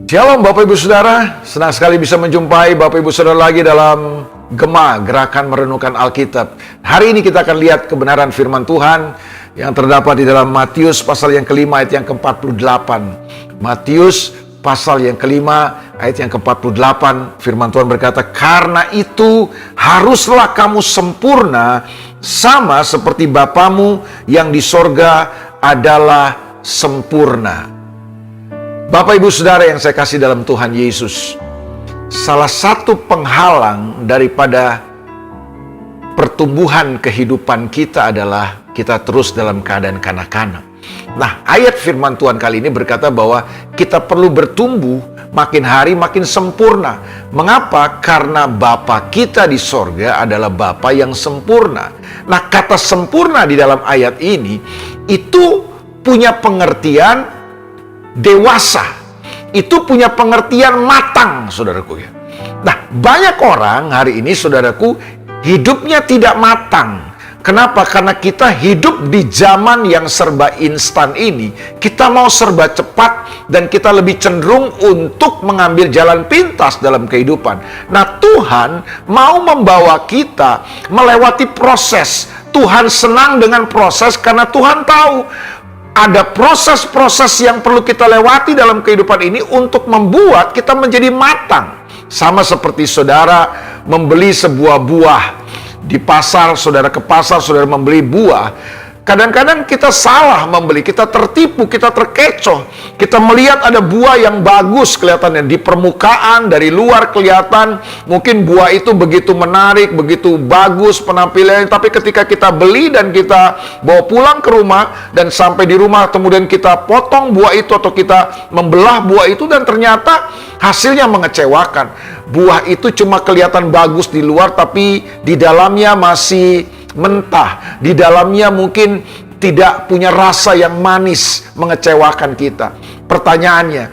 Shalom Bapak Ibu Saudara, senang sekali bisa menjumpai Bapak Ibu Saudara lagi dalam Gema, Gerakan Merenungkan Alkitab. Hari ini kita akan lihat kebenaran firman Tuhan yang terdapat di dalam Matius pasal yang kelima ayat yang ke-48. Matius pasal yang kelima ayat yang ke-48, firman Tuhan berkata, "Karena itu haruslah kamu sempurna sama seperti Bapamu yang di sorga adalah sempurna." Bapak Ibu Saudara yang saya kasih dalam Tuhan Yesus, salah satu penghalang daripada pertumbuhan kehidupan kita adalah kita terus dalam keadaan kanak-kanak. Nah, ayat firman Tuhan kali ini berkata bahwa kita perlu bertumbuh makin hari makin sempurna. Mengapa? Karena Bapa kita di sorga adalah Bapa yang sempurna. Nah, kata sempurna di dalam ayat ini itu punya pengertian dewasa, itu punya pengertian matang, saudaraku ya. Nah, banyak orang hari ini, saudaraku, hidupnya tidak matang. Kenapa? Karena kita hidup di zaman yang serba instan ini. Kita mau serba cepat dan kita lebih cenderung untuk mengambil jalan pintas dalam kehidupan. Nah, Tuhan mau membawa kita melewati proses. Tuhan senang dengan proses karena Tuhan tahu ada proses-proses yang perlu kita lewati dalam kehidupan ini untuk membuat kita menjadi matang. Sama seperti saudara membeli sebuah buah. Di pasar, saudara ke pasar, saudara membeli buah. Kadang-kadang kita salah membeli, kita tertipu, kita terkecoh. Kita melihat ada buah yang bagus kelihatannya di permukaan, dari luar kelihatan. Mungkin buah itu begitu menarik, begitu bagus penampilannya. Tapi ketika kita beli dan kita bawa pulang ke rumah, dan sampai di rumah kemudian kita potong buah itu atau kita membelah buah itu, dan ternyata hasilnya mengecewakan. Buah itu cuma kelihatan bagus di luar, tapi di dalamnya masih mentah. Di dalamnya mungkin tidak punya rasa yang manis, mengecewakan kita. Pertanyaannya,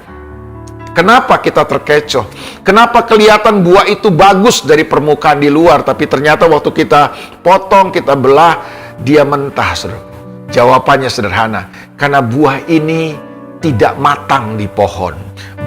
kenapa kita terkecoh? Kenapa kelihatan buah itu bagus dari permukaan di luar, tapi ternyata waktu kita potong, kita belah, dia mentah, saudara? Jawabannya sederhana, karena buah ini tidak matang di pohon.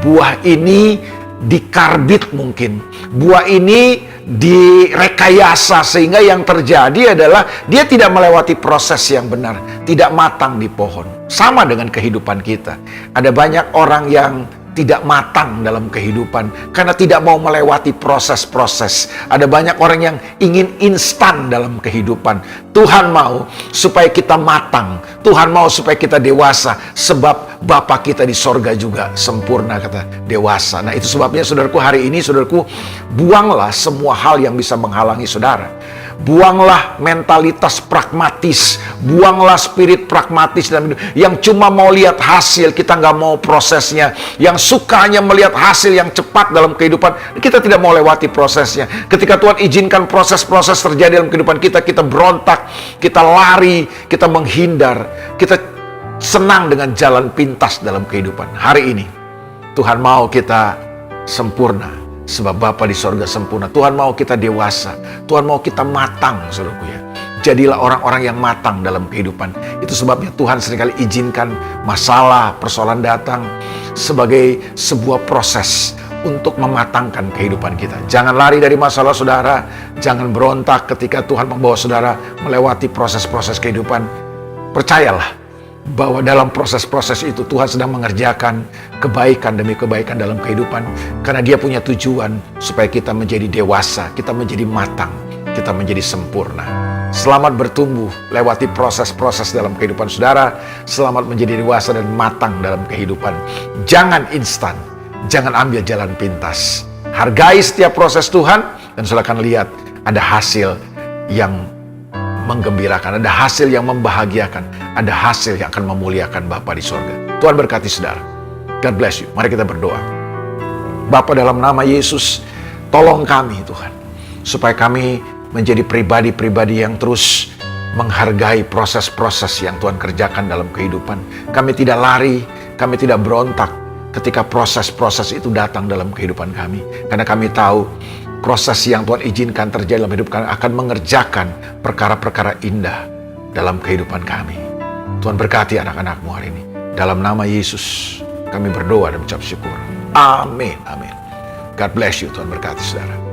Buah ini dikarbit mungkin. Buah ini direkayasa sehingga yang terjadi adalah dia tidak melewati proses yang benar, tidak matang di pohon. Sama dengan kehidupan kita. Ada banyak orang yang tidak matang dalam kehidupan karena tidak mau melewati proses-proses. Ada banyak orang yang ingin instan dalam kehidupan. Tuhan mau supaya kita matang. Tuhan mau supaya kita dewasa. Sebab Bapa kita di sorga juga sempurna, kata dewasa. Nah, itu sebabnya saudaraku, hari ini saudaraku, buanglah semua hal yang bisa menghalangi saudara. Buanglah mentalitas pragmatis, buanglah spirit pragmatis dalam hidup, yang cuma mau lihat hasil, kita nggak mau prosesnya, yang suka hanya melihat hasil yang cepat dalam kehidupan, kita tidak mau lewati prosesnya. Ketika Tuhan izinkan proses-proses terjadi dalam kehidupan kita, kita berontak, kita lari, kita menghindar, kita senang dengan jalan pintas dalam kehidupan. Hari ini Tuhan mau kita sempurna. Sebab Bapa di sorga sempurna. Tuhan mau kita dewasa. Tuhan mau kita matang, saudaraku ya. Jadilah orang-orang yang matang dalam kehidupan. Itu sebabnya Tuhan seringkali izinkan masalah, persoalan datang sebagai sebuah proses untuk mematangkan kehidupan kita. Jangan lari dari masalah saudara. Jangan berontak ketika Tuhan membawa saudara melewati proses-proses kehidupan. Percayalah bahwa dalam proses-proses itu Tuhan sedang mengerjakan kebaikan demi kebaikan dalam kehidupan. Karena Dia punya tujuan supaya kita menjadi dewasa, kita menjadi matang, kita menjadi sempurna. Selamat bertumbuh, lewati proses-proses dalam kehidupan saudara. Selamat menjadi dewasa dan matang dalam kehidupan. Jangan instan, jangan ambil jalan pintas. Hargai setiap proses Tuhan, dan saudara akan lihat ada hasil yang menggembirakan, ada hasil yang membahagiakan, ada hasil yang akan memuliakan Bapa di sorga. Tuhan berkati saudara. God bless you. Mari kita berdoa. Bapa, dalam nama Yesus, tolong kami Tuhan, supaya kami menjadi pribadi-pribadi yang terus menghargai proses-proses yang Tuhan kerjakan dalam kehidupan. Kami tidak lari, kami tidak berontak ketika proses-proses itu datang dalam kehidupan kami. Karena kami tahu proses yang Tuhan izinkan terjadi dalam hidup kami akan mengerjakan perkara-perkara indah dalam kehidupan kami. Tuhan berkati anak-anak-Mu hari ini. Dalam nama Yesus kami berdoa dan mengucap syukur. Amin, amin. God bless you, Tuhan berkati saudara.